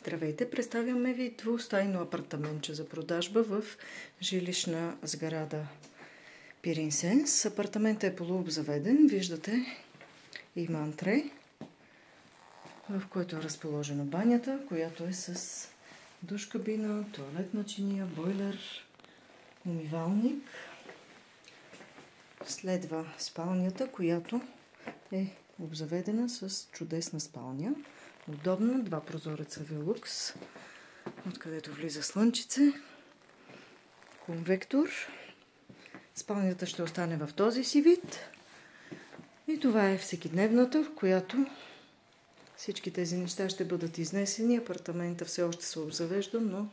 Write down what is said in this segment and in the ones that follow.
Здравейте! Представяме ви двустайно апартаментче за продажба в жилищна сграда Пиринсенс. Апартаментът е полуобзаведен. Виждате, има антре, в който е разположена банята, която е с душ кабина, тоалетна чиния, бойлер, умивалник. Следва спалнята, която е обзаведена с чудесна спалня. Удобна, два прозореца Велукс, откъдето влиза слънчице, конвектор. Спалнята ще остане в този си вид. И това е всекидневната, в която всички тези неща ще бъдат изнесени. Апартамента все още се обзавежда, но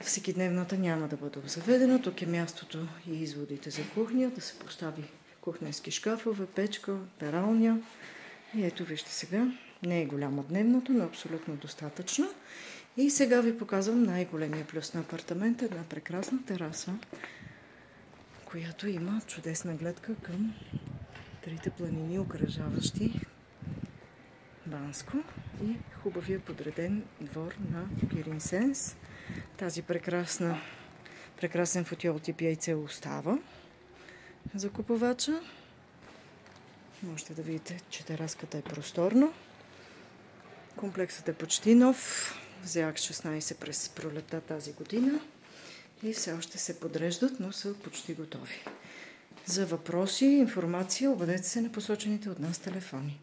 всекидневната няма да бъде обзаведена. Тук е мястото и изводите за кухня, да се постави кухненски шкафове, печка, пералня. И ето вижте сега, не е голяма дневната, но абсолютно достатъчна. И сега ви показвам най-големия плюс на апартамента, една прекрасна тераса, която има чудесна гледка към трите планини, окръжаващи Банско и хубавия подреден двор на Пиринсенс. Тази прекрасен футиол тип яйце остава за купувача. Можете да видите, че тераската е просторна. Комплексът е почти нов. Взех 16 през пролетта тази година и все още се подреждат, но са почти готови. За въпроси и информация обадете се на посочените от нас телефони.